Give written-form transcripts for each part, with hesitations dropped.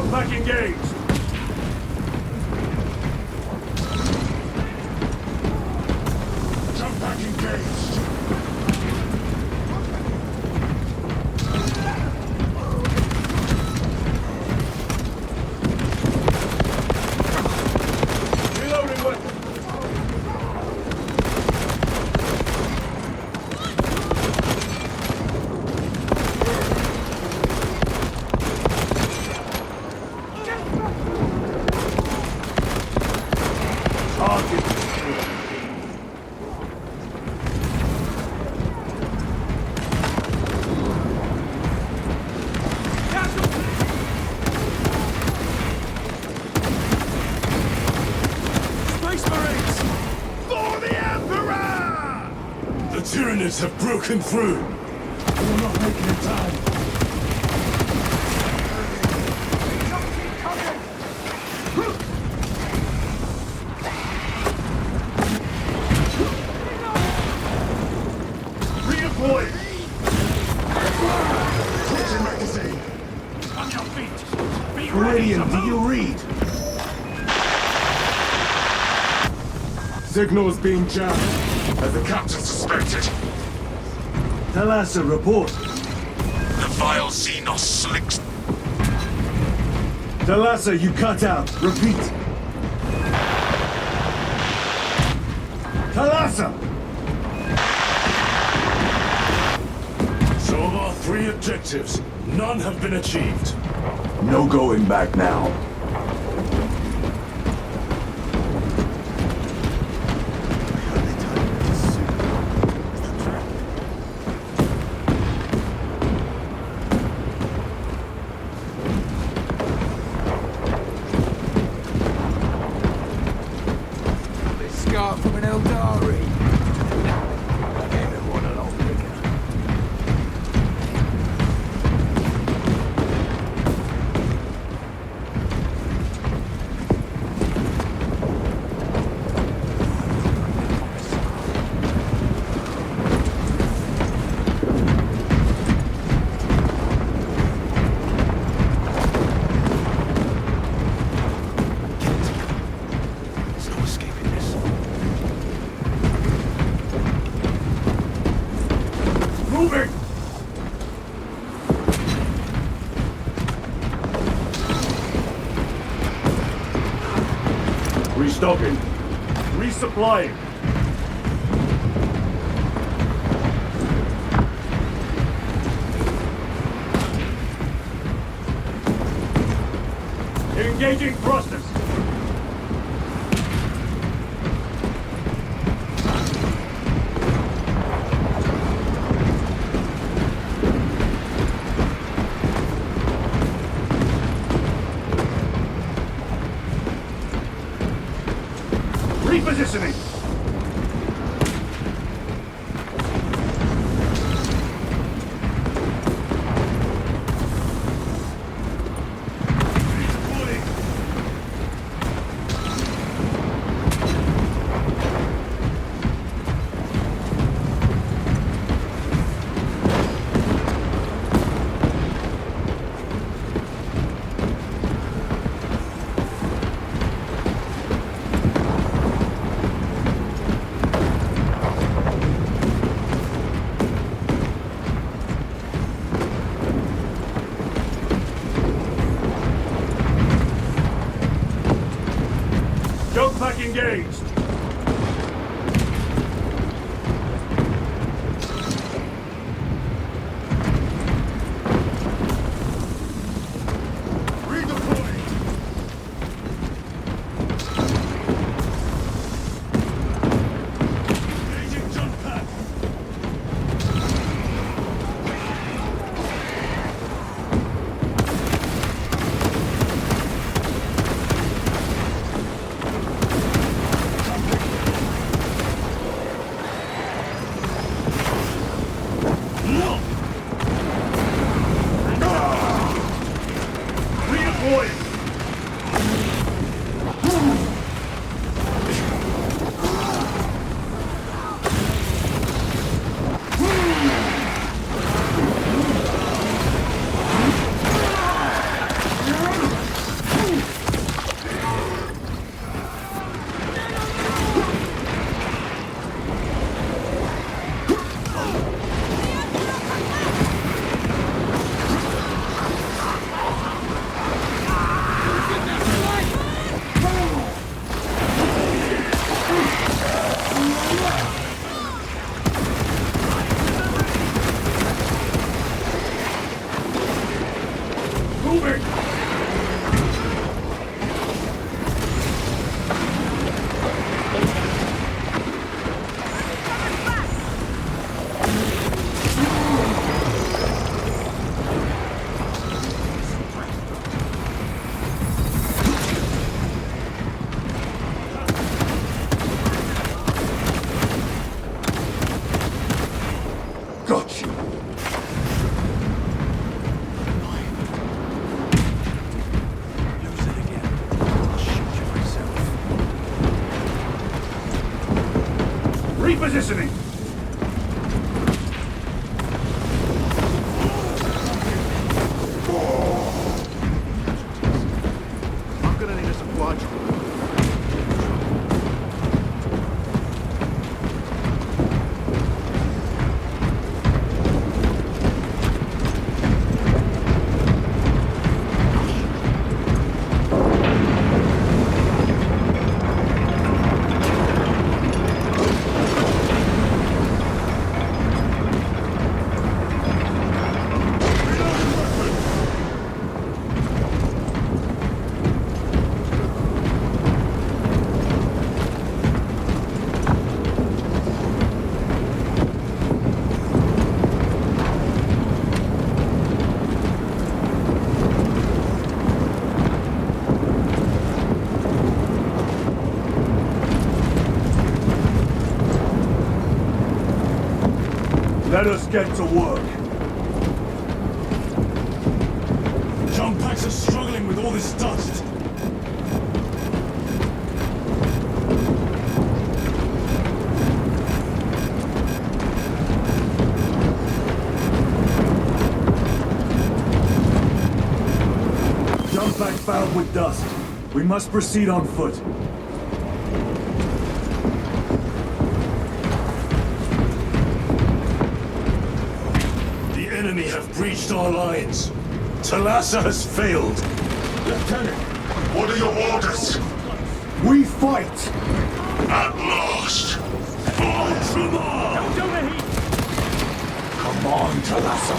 Jump back engaged! Jump back engaged! Reloading weapon! Tyranids have broken through! We're not making it time! Redeploy! Switching magazine! On your feet! Be ready! Do you read? Signal's being jammed. As the captain suspected. Thalassa, report. The vile Xenos slicks. Thalassa, you cut out. Repeat. Thalassa! So of our 3 objectives, none have been achieved. No going back now. From an Eldari. Gave everyone a long bigger. There's no escaping this. Moving! Restocking. Resupplying. Engaging thrusters. Repositioning! Jump pack engaged! Moving! Got you. Lose it again. I'll shoot you myself. Repositioning! I'm gonna need a supply truck. Let us get to work. Jump packs are struggling with all this dust. Jump pack fouled with dust. We must proceed on foot. The enemy have breached our lines. Talassa has failed. Lieutenant, what are your orders? We fight! At last. Don't overheat! Come on, Talassa.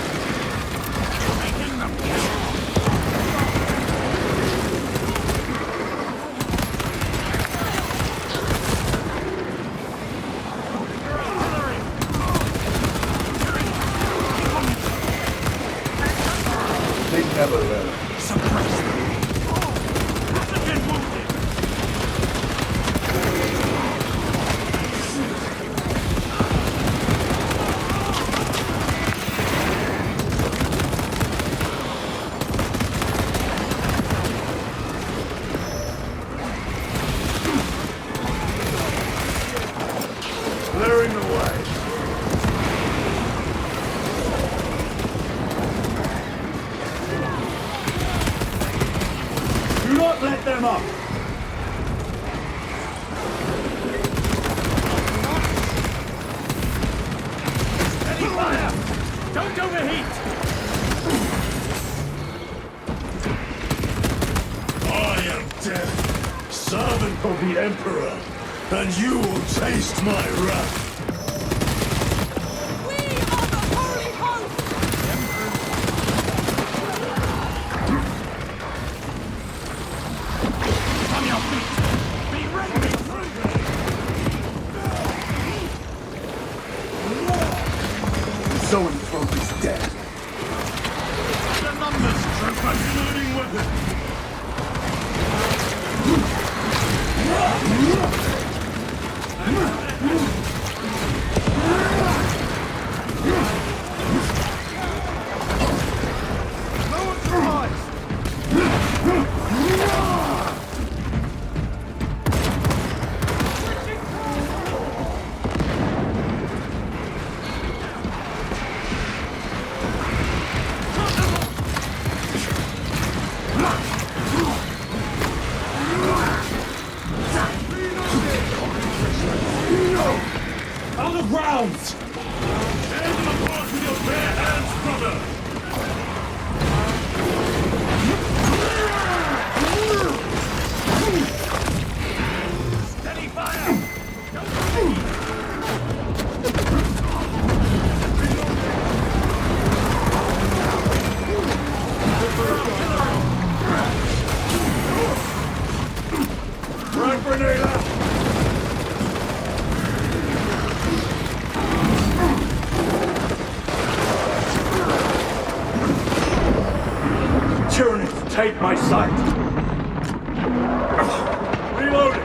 They never learn. Suppress them! Again wounded! Clearing the way. Do not let them up! Steady fire! Don't overheat! I am death, servant of the Emperor, and you will taste my wrath. We are the Holy Host! On your feet! Be ready! So enthroned is dead. The numbers, troopers! Loading weapon! Tyranids take my sight! Reloading!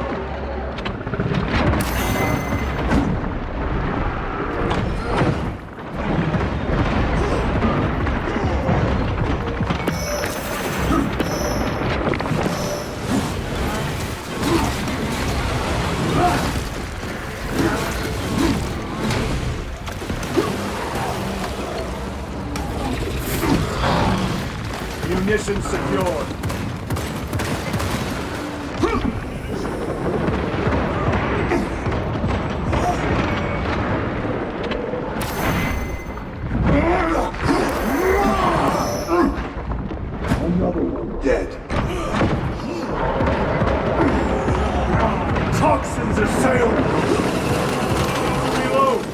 Munitions secured. Another one dead. Toxins assail! Reload!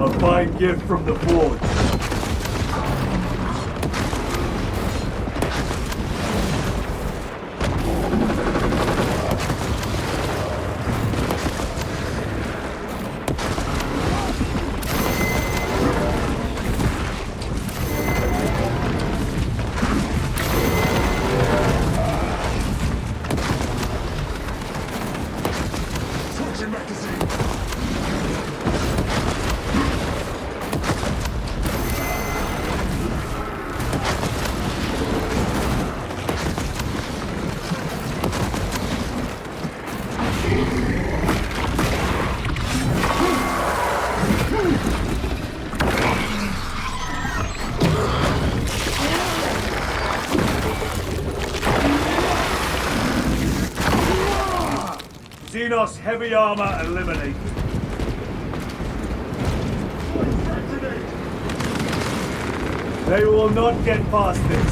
A fine gift from the forge. Switching magazine. Xenos heavy armor eliminated. They will not get past this.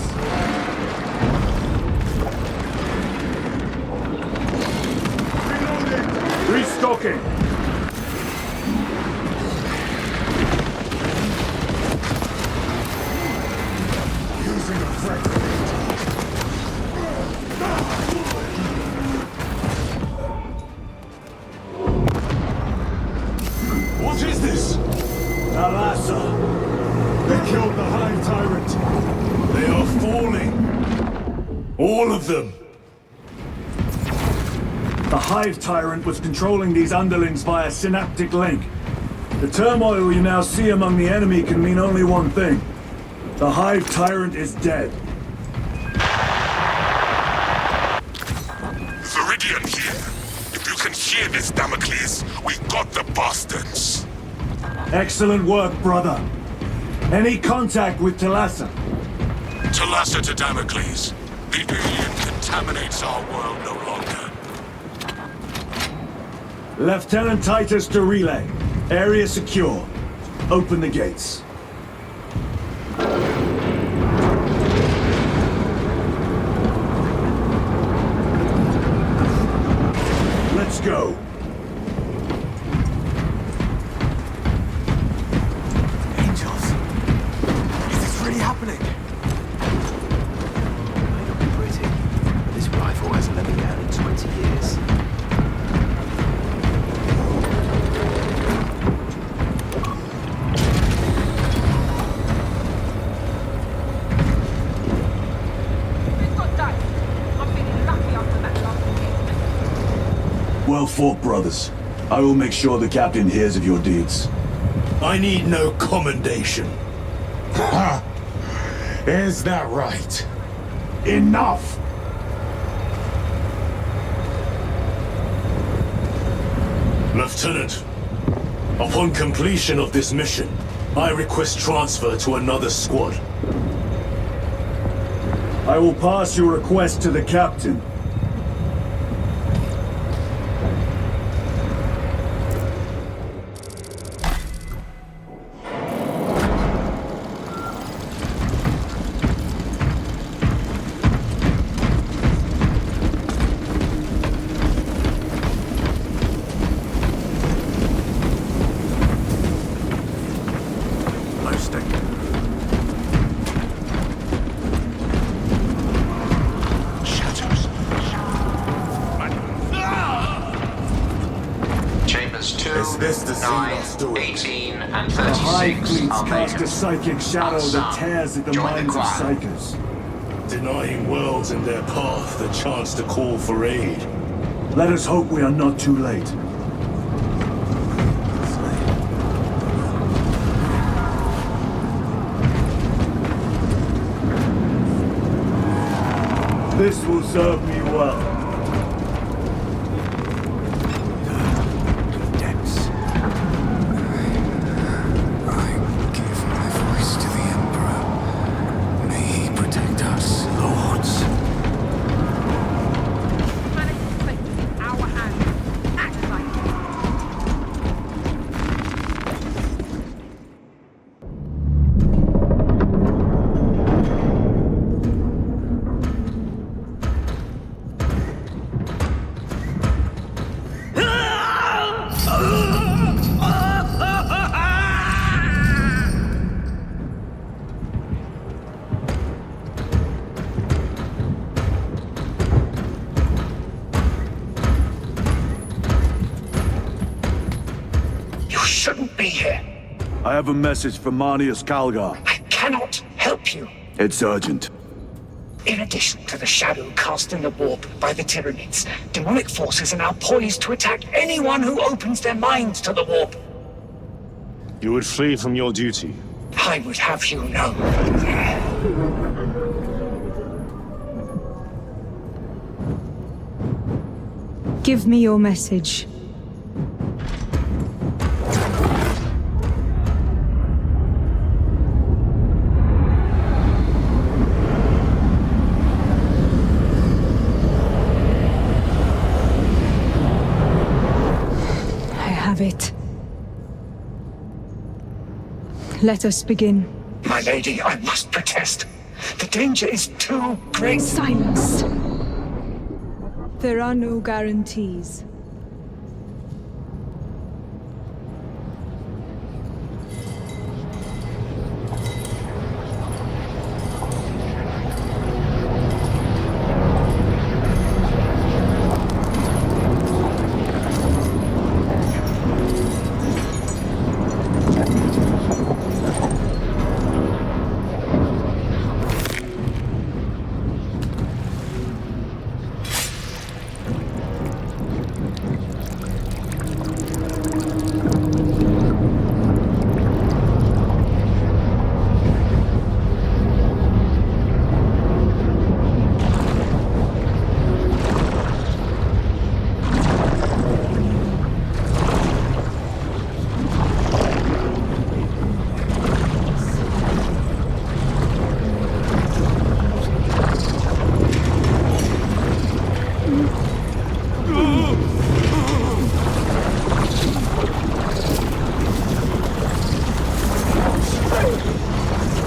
Restocking. Using a frag. What is this? Alasa. They killed the Hive Tyrant. They are falling. All of them. The Hive Tyrant was controlling these underlings via synaptic link. The turmoil you now see among the enemy can mean only one thing. The Hive Tyrant is dead. Viridian here. If you can hear this, Damocles, we got the bastards. Excellent work, brother. Any contact with Talassa? Talassa to Damocles. The alien contaminates our world no longer. Lieutenant Titus to relay. Area secure. Open the gates. Let's go. Angels. Is this really happening? May not be pretty, but this rifle hasn't let me down in 20 years. We've got dice. I'm feeling lucky after that last hit. Well fought, brothers. I will make sure the captain hears of your deeds. I need no commendation. Ha! Is that right? Enough! Lieutenant, upon completion of this mission, I request transfer to another squad. I will pass your request to the captain. Interesting. Shadows. Chambers 2, Is this the 9, Xenos doing? 18, and The Hive 36 Fleets are cast a vacant. psychic shadow that tears at the Join the minds of choir. psychers. Denying worlds in their path the chance to call for aid. Let us hope we are not too late. This will serve me well. Depths. I give my voice to the Emperor. May he protect us. Lords. Planet's fate is in our hands. Act like it. You shouldn't be here. I have a message from Marnius Calgar. I cannot help you. It's urgent. In addition to the shadow cast in the warp by the Tyranids, demonic forces are now poised to attack anyone who opens their minds to the warp. You would flee from your duty. I would have you know. Give me your message. I have it. Let us begin. My lady, I must protest. The danger is too great. Silence. There are no guarantees.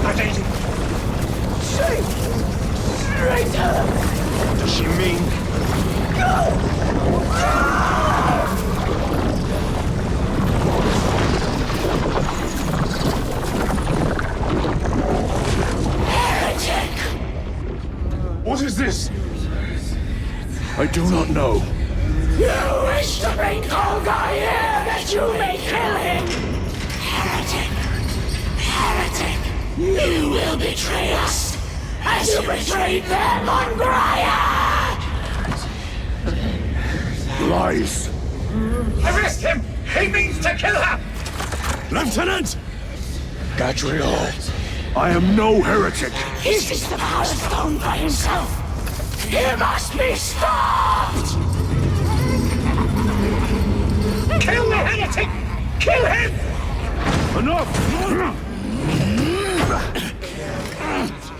My lady. What does she mean? What is this? I do not know. You wish to bring Kolga here that you may kill him! Heretic! Heretic! You will betray us as you betrayed them on Graia! Lies. Arrest him! He means to kill her! Lieutenant! Gadriel, I am no heretic. He seeks the power stone by himself! He must be stopped! Kill the heretic! Kill him! Enough!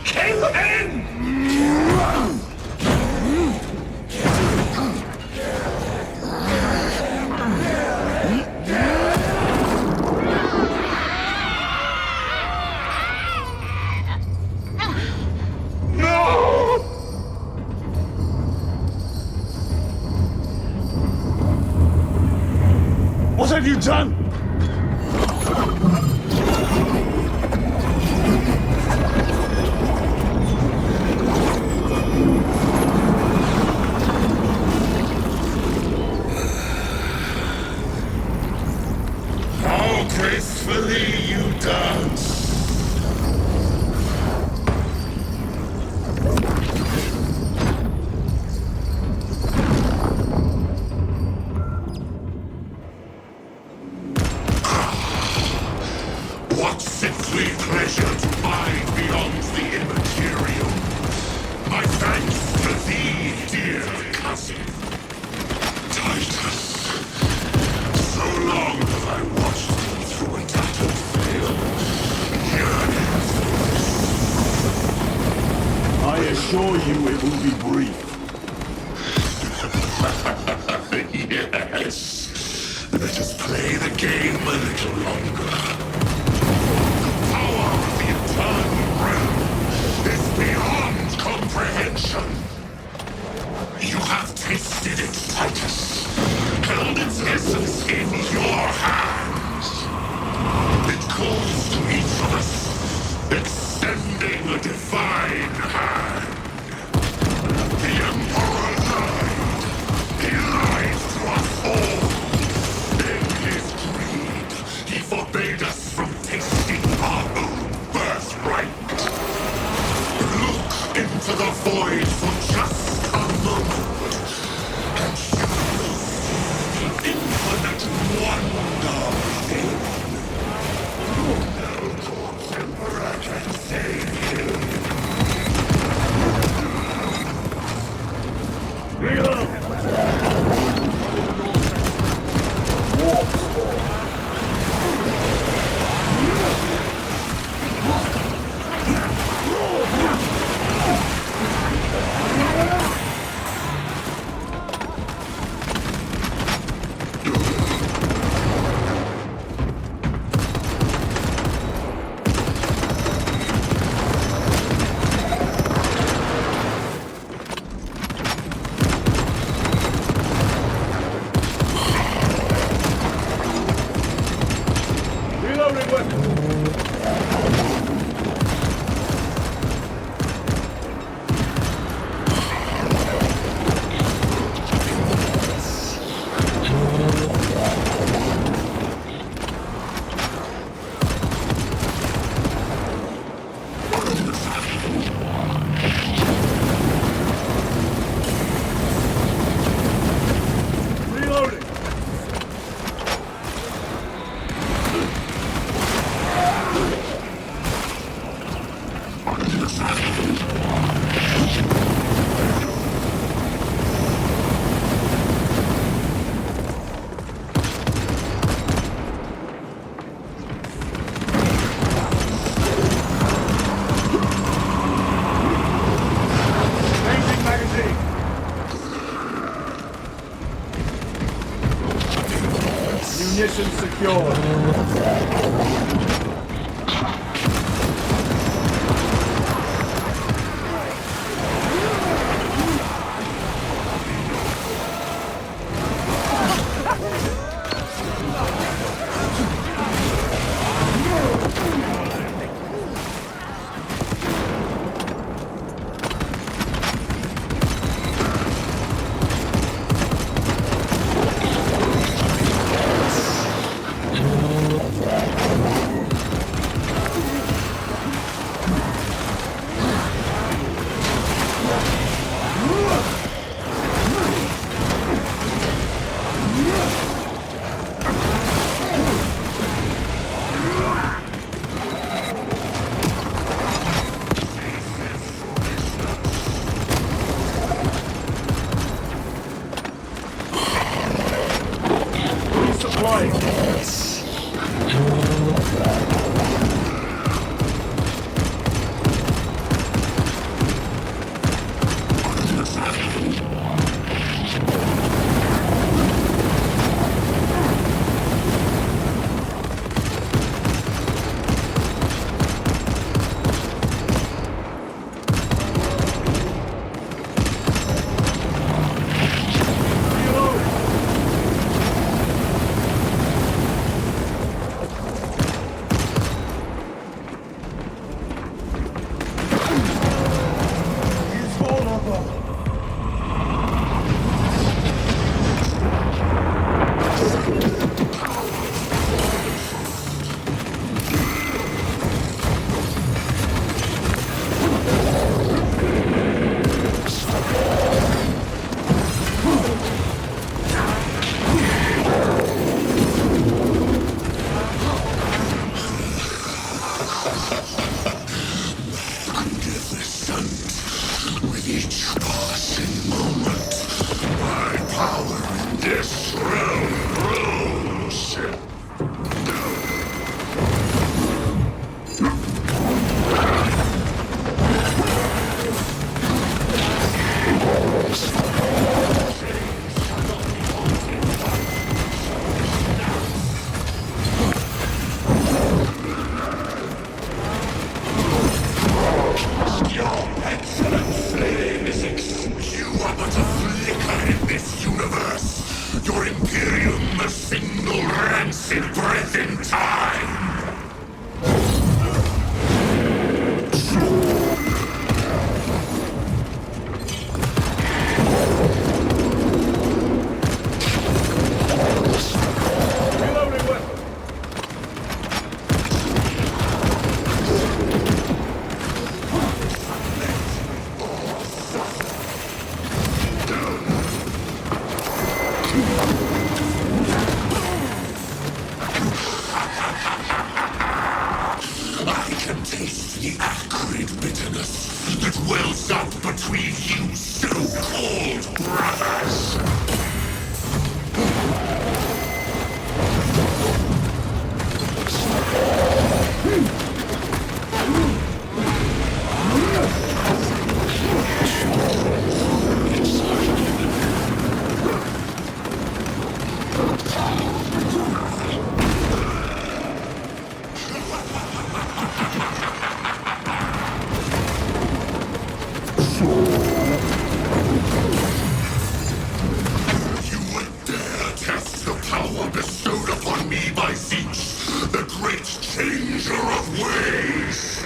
Kill him! What have you done? treasure to find beyond the immaterial. My thanks to thee, dear cousin. Titus. So long have I watched thee through a tattered veil, yearning for I assure you it will be brief. Yes. Let us play the game a little longer. The power of the eternal realm is beyond comprehension. You have tasted it, Titus. Held its essence in your hands. It calls to each of us, extending a divine hand. The Emperor lied. He lied to us all. In his greed, he forbade us from tasting our own birthright. Look into the void for just a moment, and you will see the infinite wonder within. No court emperor can save you. Munition secured. Magnificent. With each passing moment, my power in this realm grows. Your Imperium, a single rancid breath in time! Reloading weapon. I can taste the acrid bitterness that wells up between you so-called brothers. You would dare test the power bestowed upon me by Zeus, the great changer of ways!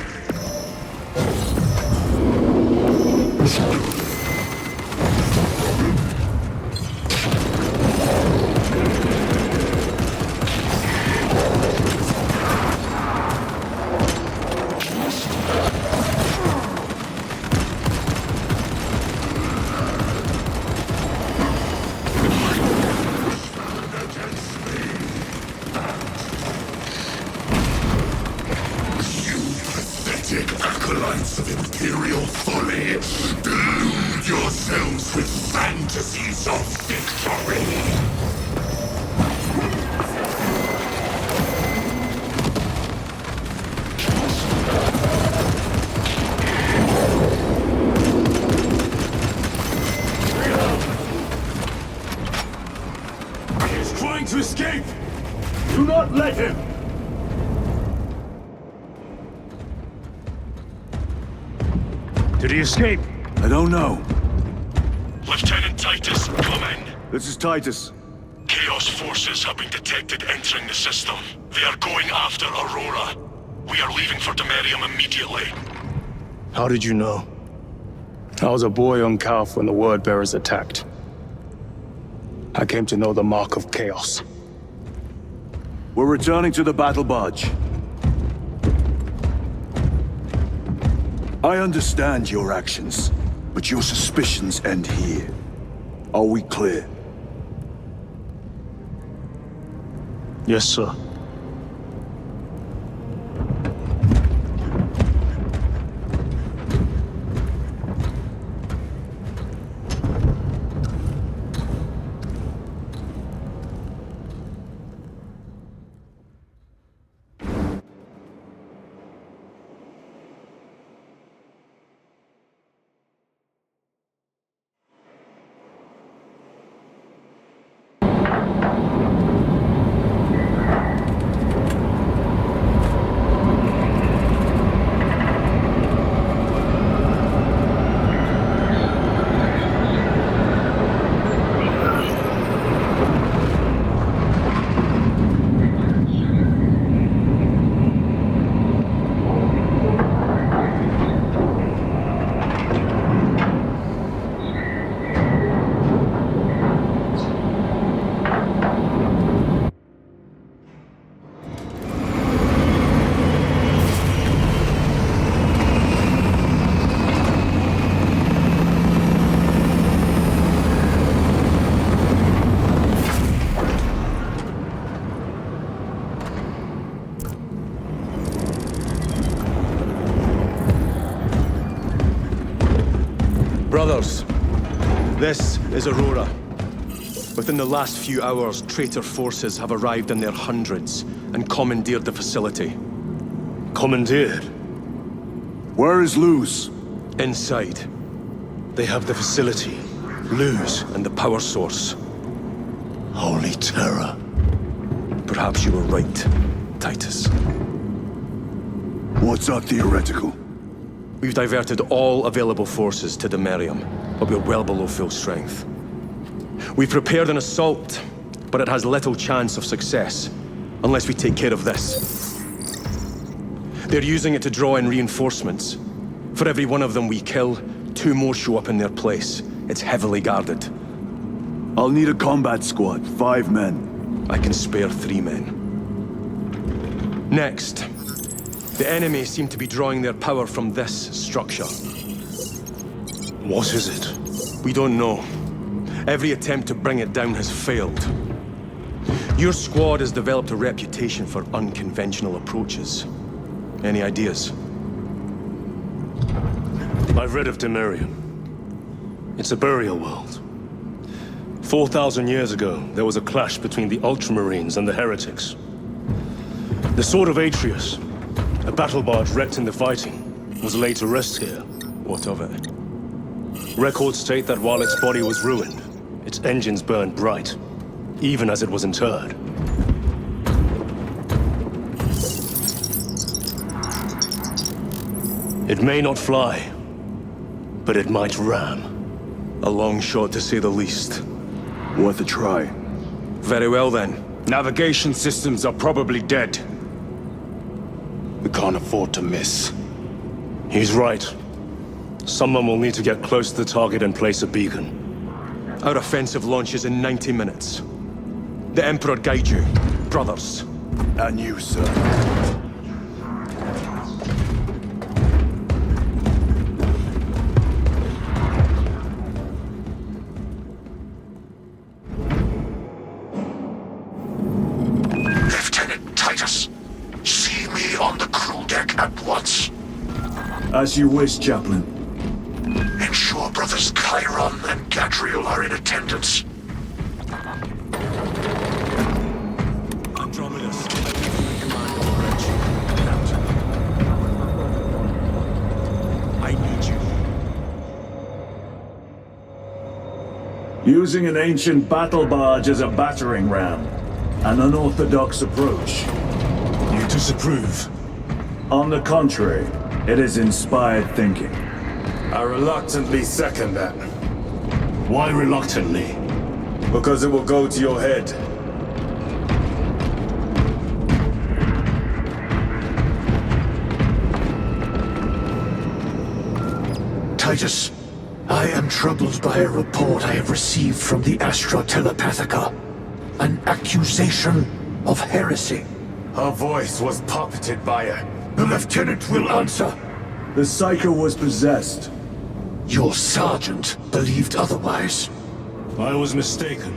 Pathetic acolytes of Imperial folly, delude yourselves with fantasies of victory! He's trying to escape! Do not let him! Did he escape? I don't know. Lieutenant Titus, come in. This is Titus. Chaos forces have been detected entering the system. They are going after Aurora. We are leaving for Demerium immediately. How did you know? I was a boy on Calf when the Word Bearers attacked. I came to know the mark of chaos. We're returning to the battle barge. I understand your actions, but your suspicions end here. Are we clear? Yes, sir. Brothers, this is Aurora. Within the last few hours, traitor forces have arrived in their hundreds and commandeered the facility. Commandeered? Where is Luz? Inside. They have the facility, Luz, and the power source. Holy terror. Perhaps you were right, Titus. What's our theoretical? We've diverted all available forces to the Merium, but we're well below full strength. We've prepared an assault, but it has little chance of success, unless we take care of this. They're using it to draw in reinforcements. For every one of them we kill, 2 more show up in their place. It's heavily guarded. I'll need a combat squad, 5 men. I can spare 3 men. Next, the enemy seem to be drawing their power from this structure. What is it? We don't know. Every attempt to bring it down has failed. Your squad has developed a reputation for unconventional approaches. Any ideas? I've read of Demirium. It's a burial world. 4,000 years ago, there was a clash between the Ultramarines and the Heretics. The Sword of Atreus, a battle barge wrecked in the fighting, was laid to rest here. What of it? Records state that while its body was ruined, its engines burned bright, even as it was interred. It may not fly, but it might ram. A long shot to say the least. Worth a try. Very well then. Navigation systems are probably dead. We can't afford to miss. He's right. Someone will need to get close to the target and place a beacon. Our offensive launches in 90 minutes. The Emperor guide you, brothers. And you, sir. Lieutenant Titus, see me on the crew deck at once. As you wish, Chaplain. Ensure brothers Chiron and Gadriel are in attendance. Andromedus, I need you. Using an ancient battle barge as a battering ram. An unorthodox approach. You disapprove? On the contrary, it is inspired thinking. I reluctantly second that. Why reluctantly? Because it will go to your head. Titus, I am troubled by a report I have received from the Astra Telepathica. An accusation of heresy. Her voice was puppeted by her. The lieutenant will answer. The Psycho was possessed. Your sergeant believed otherwise. I was mistaken.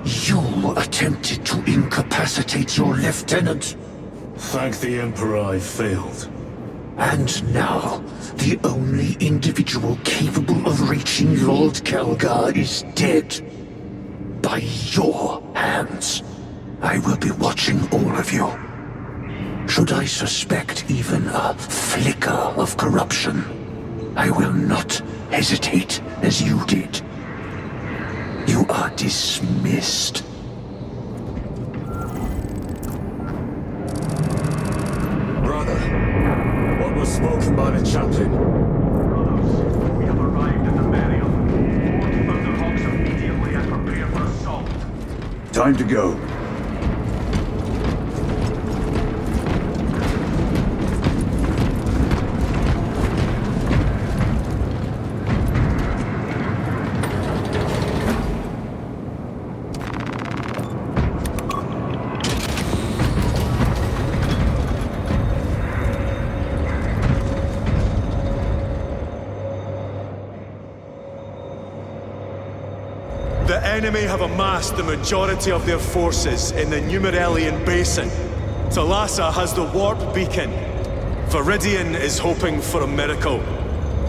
You attempted to incapacitate your lieutenant. Thank the Emperor I failed. And now, the only individual capable of reaching Lord Kelgar is dead. By your hands. I will be watching all of you. Should I suspect even a flicker of corruption, I will not hesitate as you did. You are dismissed. Brother, what was spoken by the chaplain? We have arrived at the Merium. Board Thunderhawks immediately and prepare for assault. Time to go. The enemy have amassed the majority of their forces in the Numerelian Basin. Thalassa has the warp beacon. Viridian is hoping for a miracle.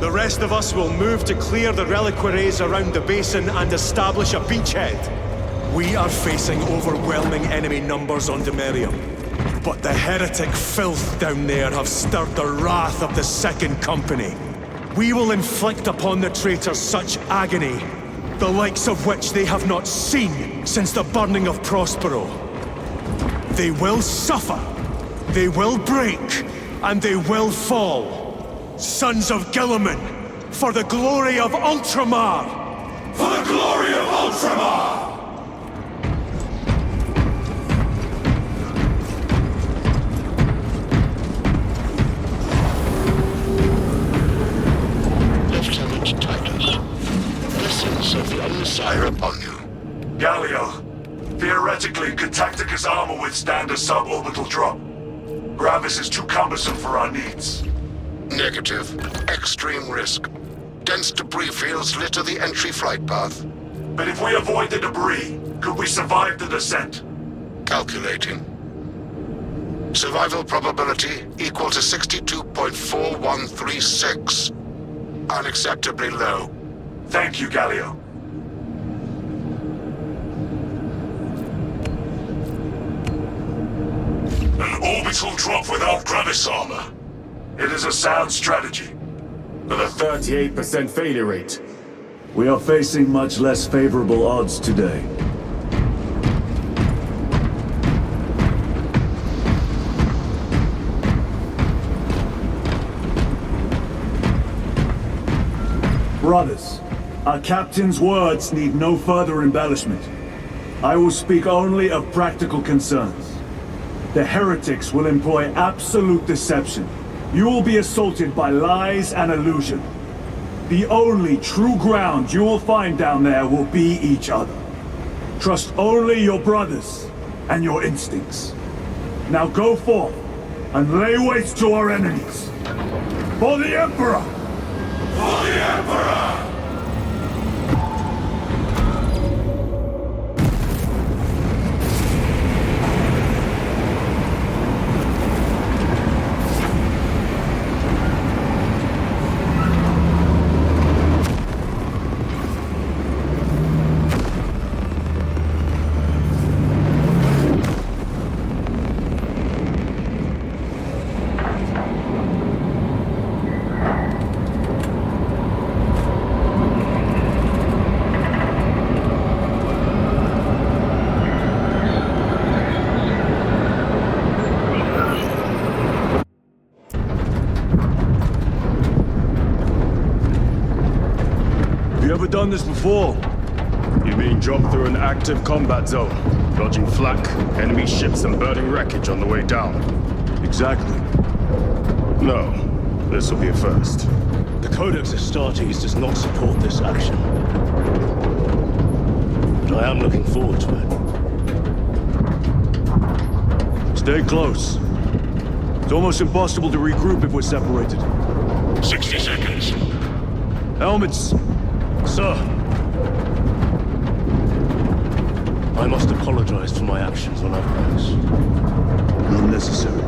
The rest of us will move to clear the reliquaries around the basin and establish a beachhead. We are facing overwhelming enemy numbers on Demerium. But the heretic filth down there have stirred the wrath of the Second Company. We will inflict upon the traitors such agony, the likes of which they have not seen since the burning of Prospero. They will suffer, they will break, and they will fall. Sons of Gilliman, for the glory of Ultramar! For the glory of Ultramar! Lieutenant Titus, blessings of the Unsire upon you. Galio, theoretically, could Tactica's armor withstand a suborbital drop? Gravis is too cumbersome for our needs. Negative. Extreme risk. Dense debris fields litter the entry flight path. But if we avoid the debris, could we survive the descent? Calculating. Survival probability equal to 62.4136. Unacceptably low. Thank you, Galio. An orbital drop without Gravis armor. It is a sound strategy. With a 38% failure rate. We are facing much less favorable odds today. Brothers, our captain's words need no further embellishment. I will speak only of practical concerns. The heretics will employ absolute deception. You will be assaulted by lies and illusion. The only true ground you will find down there will be each other. Trust only your brothers and your instincts. Now go forth and lay waste to our enemies. For the Emperor! For the Emperor! Ever done this before? You mean jump through an active combat zone, dodging flak, enemy ships and burning wreckage on the way down? Exactly. No, this will be a first. The Codex Astartes does not support this action. But I am looking forward to it. Stay close. It's almost impossible to regroup if we're separated. 60 seconds. Helmets! Sir! I must apologize for my actions on Avarax. Unnecessary.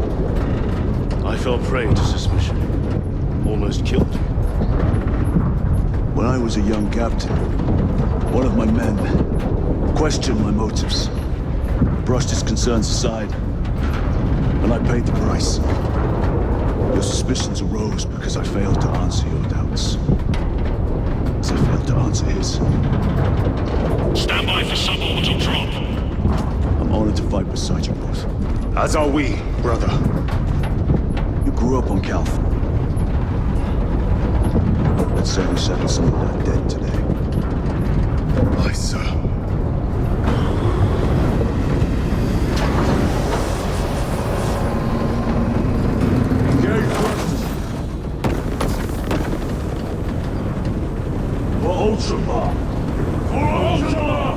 I fell prey to suspicion. Almost killed. When I was a young captain, one of my men questioned my motives, brushed his concerns aside, and I paid the price. Your suspicions arose because I failed to answer your doubts. As I failed to answer his. Stand by for suborbital drop. I'm honored to fight beside you both. As are we, brother. You grew up on Calth. Let's say we settle some of that debt today. Aye, sir. Ultramar! For Ultramar!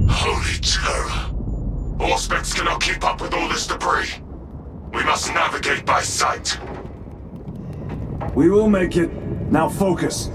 Holy terror. Auspex cannot keep up with all this debris. We must navigate by sight. We will make it. Now focus.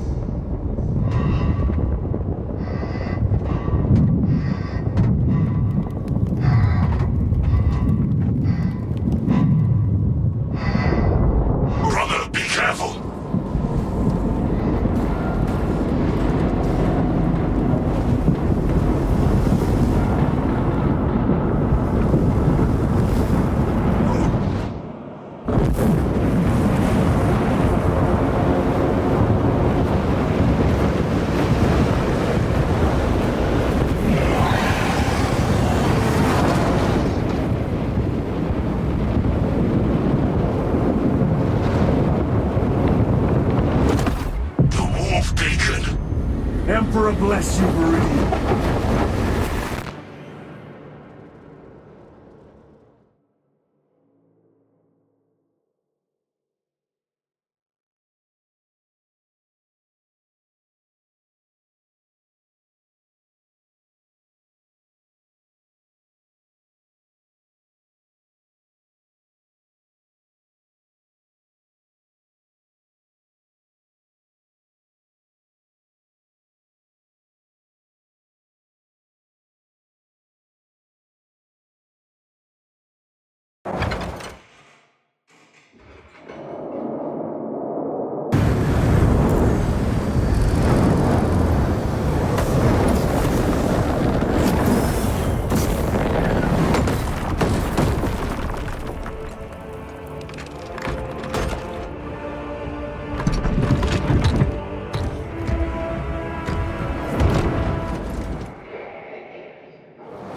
bless you, Meridian.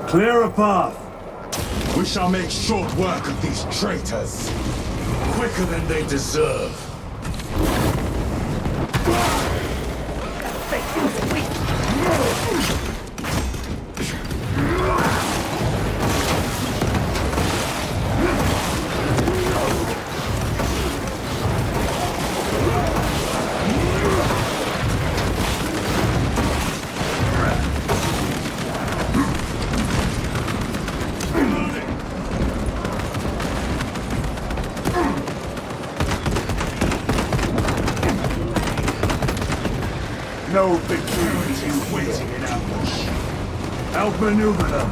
Clear a path. We shall make short work of these traitors. Quicker than they deserve. No victory is waiting in ambush. Outmaneuver them.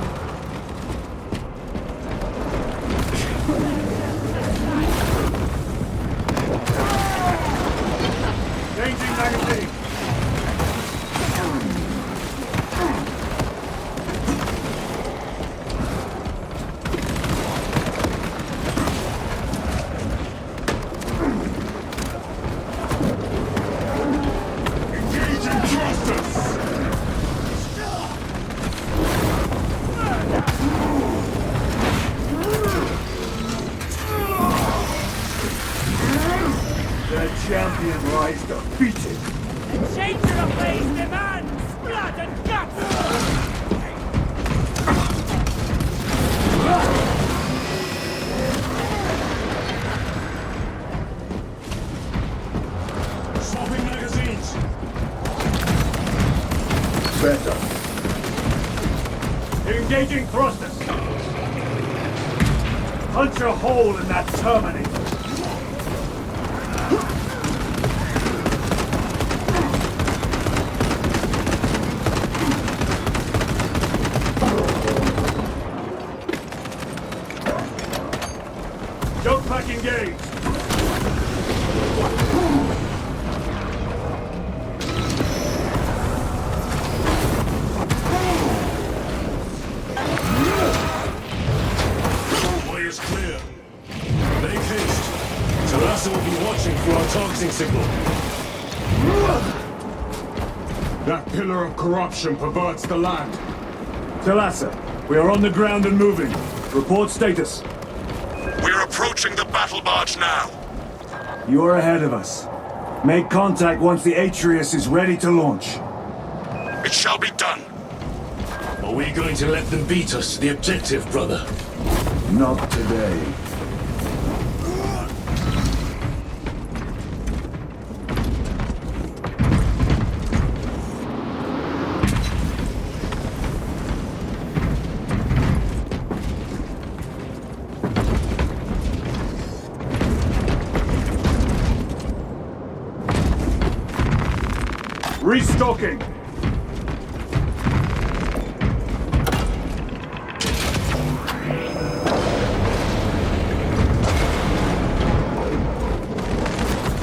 Changing magazine. Champion lies defeated. The changer of place demands blood and guts! Swapping magazines. Better. Engaging thrusters. Punch a hole in that Terminator. Jump pack engaged! Way is clear. Make haste. Talassa will be watching for our targeting signal. That pillar of corruption perverts the land. Talassa, we are on the ground and moving. Report status. We're approaching the battle barge now. You're ahead of us. Make contact once the Atreus is ready to launch. It shall be done. Are we going to let them beat us to the objective, brother? Not today. Restocking!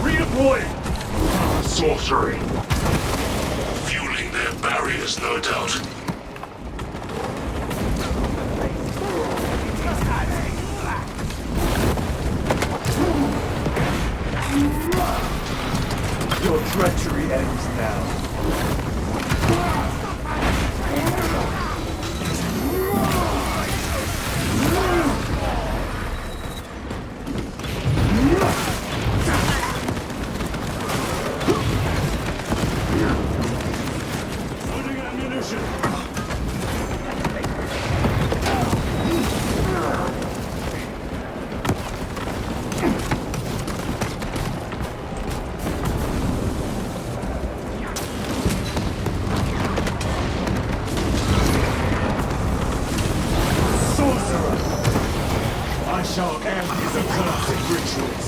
Redeploying! Sorcery. Fueling their barriers, no doubt. Your treachery ends now. shall end his accursed rituals.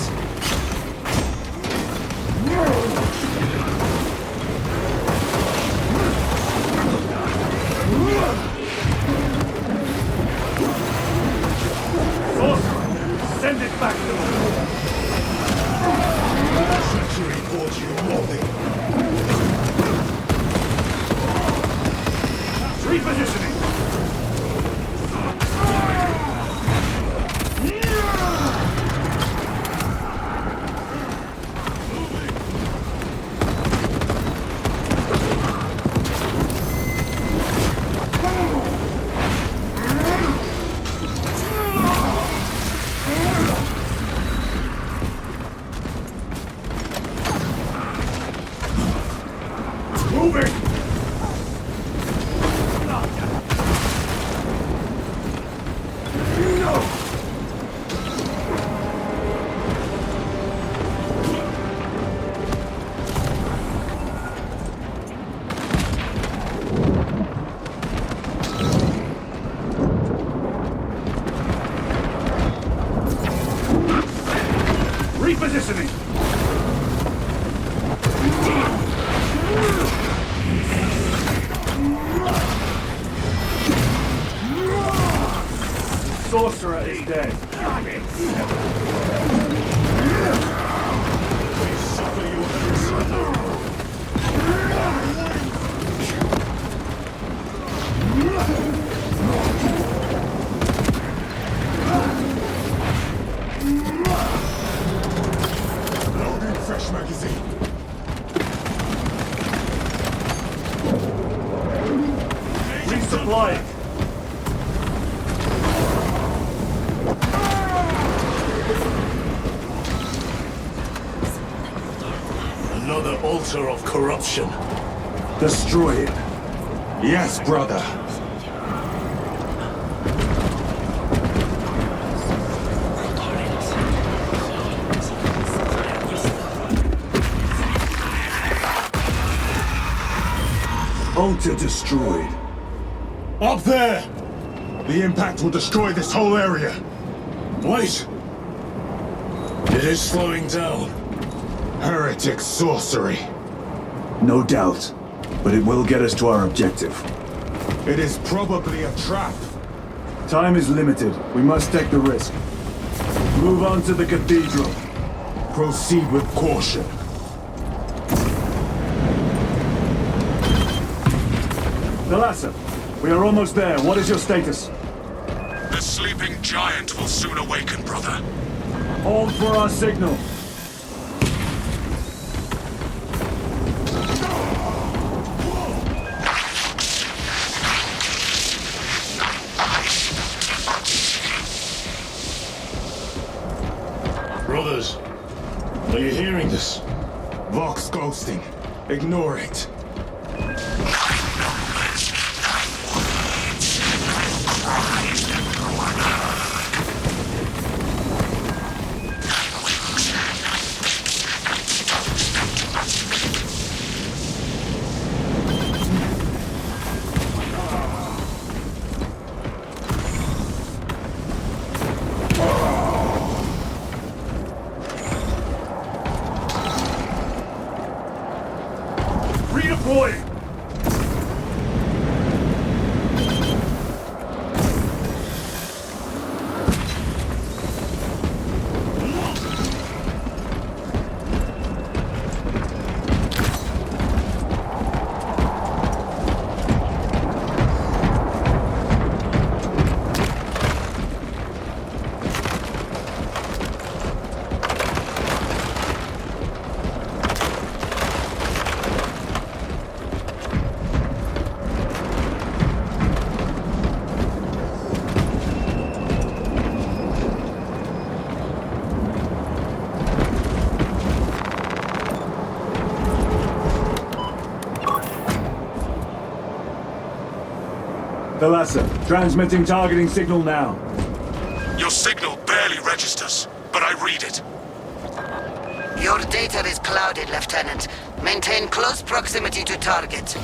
Sorcerer, send it back to them. Treachery brought you nothing. Repositioning. Moving! Repositioning! Sorcerer is dead. Loading fresh magazine. Resupplying. Another altar of corruption. Destroy it. Yes, brother. Altar destroyed. Up there! The impact will destroy this whole area. Wait! It is slowing down. Heretic sorcery. No doubt, but it will get us to our objective. It is probably a trap. Time is limited. We must take the risk. Move on to the cathedral. Proceed with caution. Thalassa, we are almost there. What is your status? The sleeping giant will soon awaken, brother. Hold for our signal. Brothers, are you hearing this? Vox ghosting. Ignore it. Redeploying! Thalassa, transmitting targeting signal now. Your signal barely registers, but I read it. Your data is clouded, Lieutenant. Maintain close proximity to target.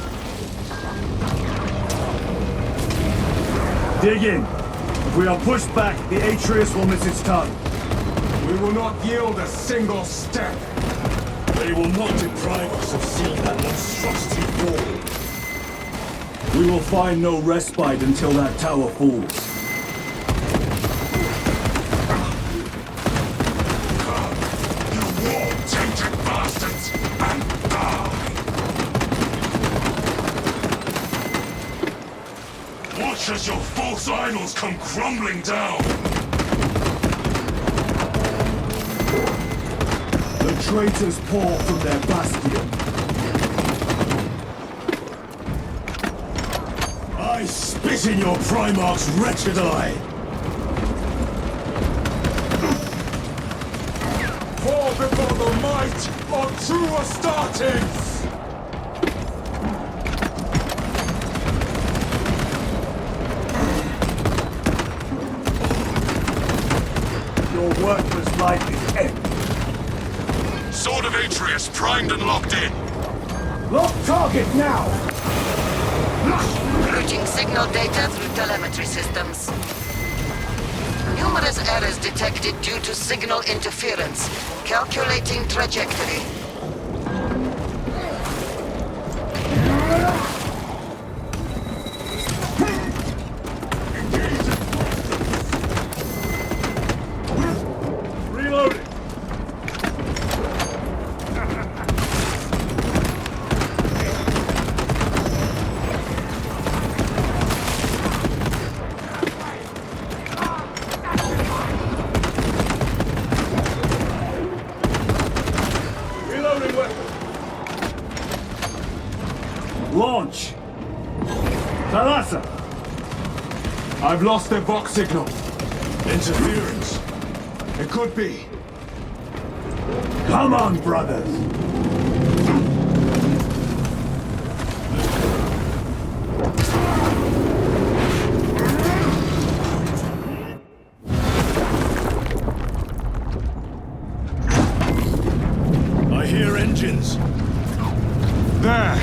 Dig in. If we are pushed back, the Atreus will miss its target. We will not yield a single step. They will not deprive us of seeing that monstrosity fall. We will find no respite until that tower falls. You war-tainted bastards! And die! Watch as your false idols come crumbling down! The traitors pour from their bastion. I spit in your Primarch's wretched eye! Fall before the might of true Astartes! Your worthless life is end. Sword of Atreus primed and locked in. Lock target now! Routing signal data through telemetry systems. Numerous errors detected due to signal interference. Calculating trajectory. Reloading! Reloading weapon! Launch! Thalassa! I've lost their Vox signal. Interference! It could be. Come on, brothers! I hear engines. There!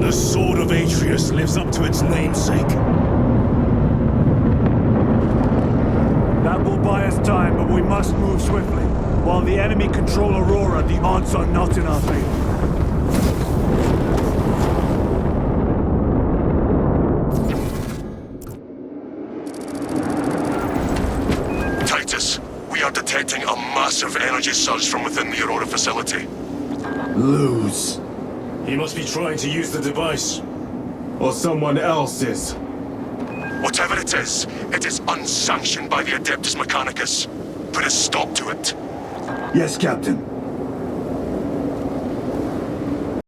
The Sword of Atreus lives up to its namesake. That will buy us time, but we must move swiftly. While the enemy control Aurora, the odds are not in our favor. Titus, we are detecting a massive energy surge from within the Aurora facility. Lose. He must be trying to use the device. Or someone else is. Whatever it is unsanctioned by the Adeptus Mechanicus. Put a stop to it. Yes, Captain.